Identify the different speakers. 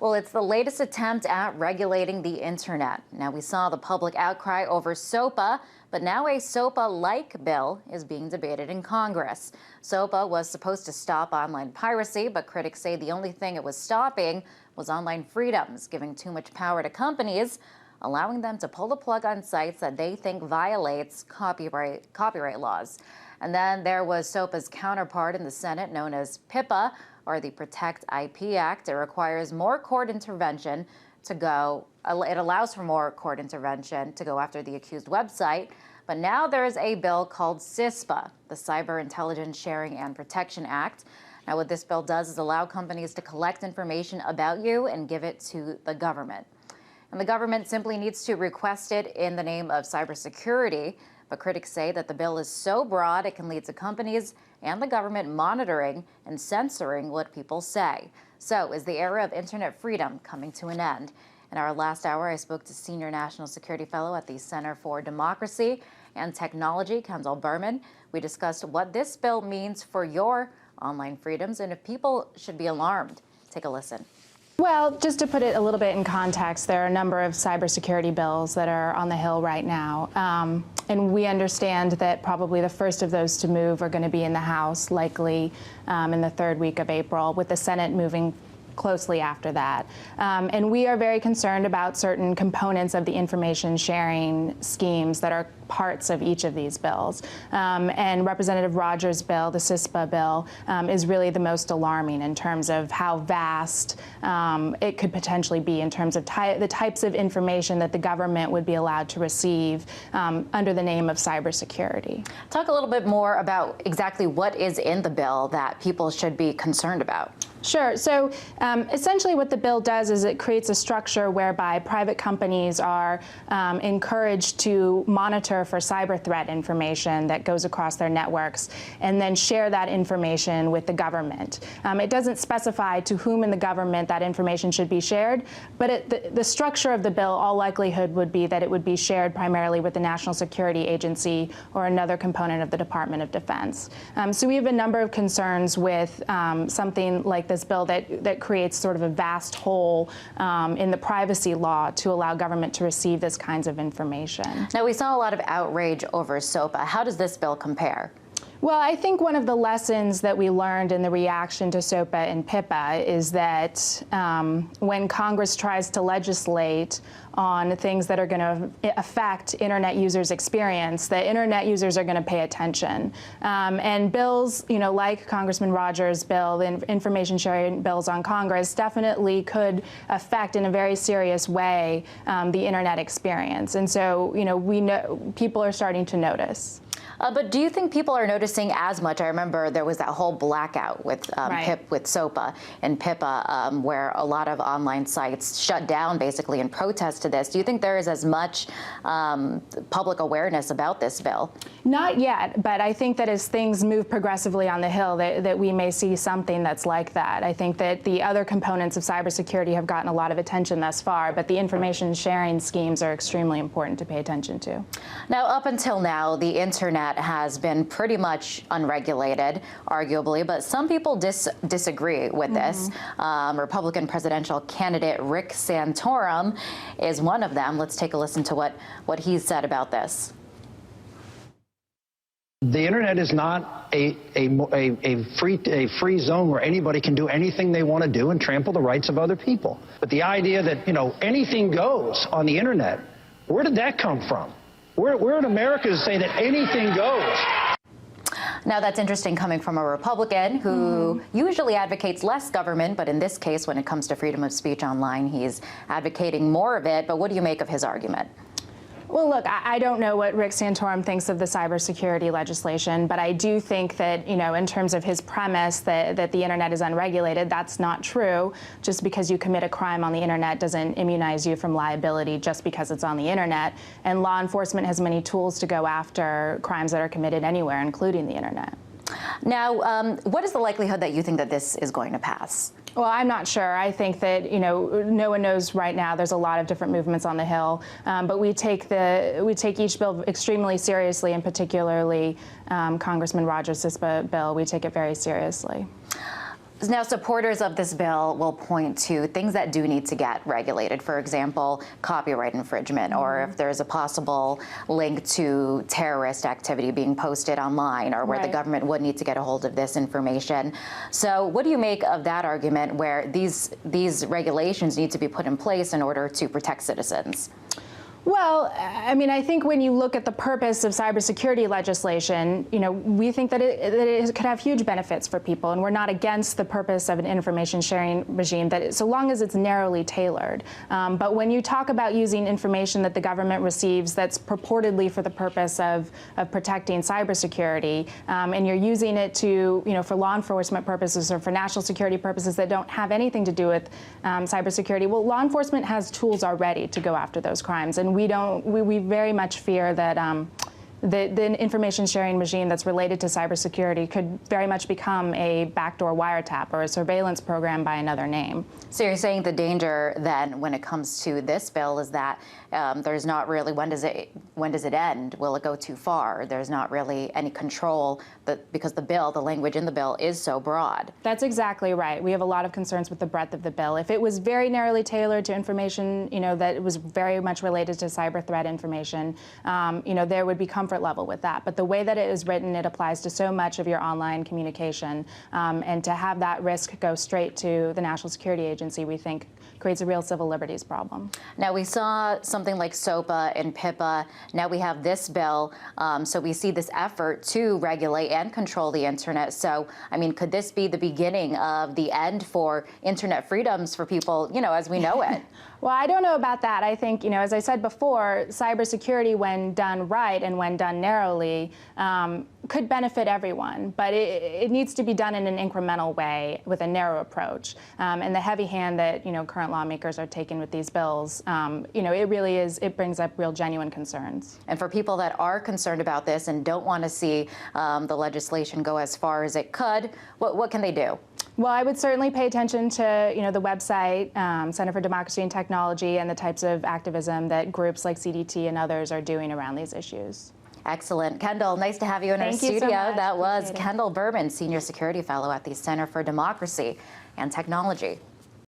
Speaker 1: Well, it's the latest attempt at regulating the internet. Now, we saw the public outcry over SOPA, but now a SOPA-like bill is being debated in Congress. SOPA was supposed to stop online piracy, but critics say the only thing it was stopping was online freedoms, giving too much power to companies, allowing them to pull the plug on sites that they think violates copyright laws. And then there was SOPA's counterpart in the Senate, known as PIPA, or the Protect IP Act. It requires more court intervention to go, it allows for more court intervention to go after the accused website. But now there's a bill called CISPA, the Cyber Intelligence Sharing and Protection Act. Now what this bill does is allow companies to collect information about you and give it to the government. And the government simply needs to request it in the name of cybersecurity. But critics say that the bill is so broad it can lead to companies and the government monitoring and censoring what people say. So is the era of internet freedom coming to an end? In our last hour, I spoke to Senior National Security Fellow at the Center for Democracy and Technology, Kendall Berman. We discussed what this bill means for your online freedoms and if people should be alarmed. Take a listen.
Speaker 2: Well, just to put it a little bit in context, there are a number of cybersecurity bills that are on the Hill right now. And we understand that probably the first of those to move are going to be in the House, likely in the third week of April, with the Senate moving closely after that. And we are very concerned about certain components of the information sharing schemes that are parts of each of these bills. And Representative Rogers' bill, the CISPA bill, is really the most alarming in terms of how vast it could potentially be in terms of the types of information that the government would be allowed to receive under the name of cybersecurity.
Speaker 1: Talk a little bit more about exactly what is in the bill that people should be concerned about.
Speaker 2: Sure. So essentially what the bill does is it creates a structure whereby private companies are encouraged to monitor for cyber threat information that goes across their networks and then share that information with the government. It doesn't specify to whom in the government that information should be shared, but the structure of the bill, all likelihood would be that it would be shared primarily with the National Security Agency or another component of the Department of Defense. So we have a number of concerns with something like this bill that creates sort of a vast hole in the privacy law to allow government to receive this kinds of information.
Speaker 1: Now, we saw a lot of outrage over SOPA. How does this bill compare?
Speaker 2: Well, I think one of the lessons that we learned in the reaction to SOPA and PIPA is that when Congress tries to legislate on things that are going to affect internet users' experience, that internet users are going to pay attention. And bills, like Congressman Rogers' bill, the information sharing bills on Congress, definitely could affect in a very serious way the internet experience. And so, we know people are starting to notice.
Speaker 1: But do you think people are noticing as much? I remember there was that whole blackout with with SOPA and PIPA, where a lot of online sites shut down basically in protest to this. Do you think there is as much public awareness about this bill?
Speaker 2: Not yet, but I think that as things move progressively on the Hill, that we may see something that's like that. I think that the other components of cybersecurity have gotten a lot of attention thus far, but the information sharing schemes are extremely important to pay attention to.
Speaker 1: Now, up until now, the internet has been pretty much unregulated, arguably, but some people disagree with this. Republican presidential candidate Rick Santorum is one of them. Let's take a listen to what he said about this.
Speaker 3: The internet is not a free zone where anybody can do anything they want to do and trample the rights of other people. But the idea that, anything goes on the internet, where did that come from? We're in America to say that anything goes.
Speaker 1: Now, that's interesting coming from a Republican who usually advocates less government, but in this case, when it comes to freedom of speech online, he's advocating more of it. But what do you make of his argument?
Speaker 2: Well, look, I don't know what Rick Santorum thinks of the cybersecurity legislation, but I do think that, in terms of his premise that the internet is unregulated, that's not true. Just because you commit a crime on the internet doesn't immunize you from liability just because it's on the internet. And law enforcement has many tools to go after crimes that are committed anywhere, including the internet.
Speaker 1: Now, what is the likelihood that you think that this is going to pass?
Speaker 2: Well, I'm not sure. I think that, no one knows right now. There's a lot of different movements on the Hill, but we take each bill extremely seriously, and particularly Congressman Rogers' CISPA bill. We take it very seriously.
Speaker 1: Now, supporters of this bill will point to things that do need to get regulated. For example, copyright infringement, or if there's a possible link to terrorist activity being posted online, or where the government would need to get a hold of this information. So what do you make of that argument, where these regulations need to be put in place in order to protect citizens?
Speaker 2: Well, I mean, I think when you look at the purpose of cybersecurity legislation, we think that it could have huge benefits for people, and we're not against the purpose of an information sharing regime, so long as it's narrowly tailored. But when you talk about using information that the government receives that's purportedly for the purpose of protecting cybersecurity, and you're using it to, for law enforcement purposes or for national security purposes that don't have anything to do with cybersecurity, well, law enforcement has tools already to go after those crimes, and we very much fear that the information sharing regime that's related to cybersecurity could very much become a backdoor wiretap or a surveillance program by another name.
Speaker 1: So you're saying the danger then, when it comes to this bill, is that there's not really, when does it end? Will it go too far? There's not really any control, because the language in the bill is so broad.
Speaker 2: That's exactly right. We have a lot of concerns with the breadth of the bill. If it was very narrowly tailored to information, that was very much related to cyber threat information, there would be comfort level with that. But the way that it is written, it applies to so much of your online communication, and to have that risk go straight to the National Security Agency, we think creates a real civil liberties problem.
Speaker 1: Now, we saw something like SOPA and PIPA. Now we have this bill. So we see this effort to regulate and control the internet. So, I mean, could this be the beginning of the end for internet freedoms for people, as we know it?
Speaker 2: Well, I don't know about that. I think, as I said before, cybersecurity, when done right and when done narrowly, could benefit everyone, but it needs to be done in an incremental way with a narrow approach. And the heavy hand that, current lawmakers are taking with these bills, it brings up real genuine concerns. And
Speaker 1: for people that are concerned about this and don't want to see the legislation go as far as it could, what can they do?
Speaker 2: Well, I would certainly pay attention to, the website, Center for Democracy and Technology, and the types of activism that groups like CDT and others are doing around these issues.
Speaker 1: Excellent. Kendall, nice to have you in our studio.
Speaker 2: Thank you so much.
Speaker 1: That was Kendall Berman, Senior Security Fellow at the Center for Democracy and Technology.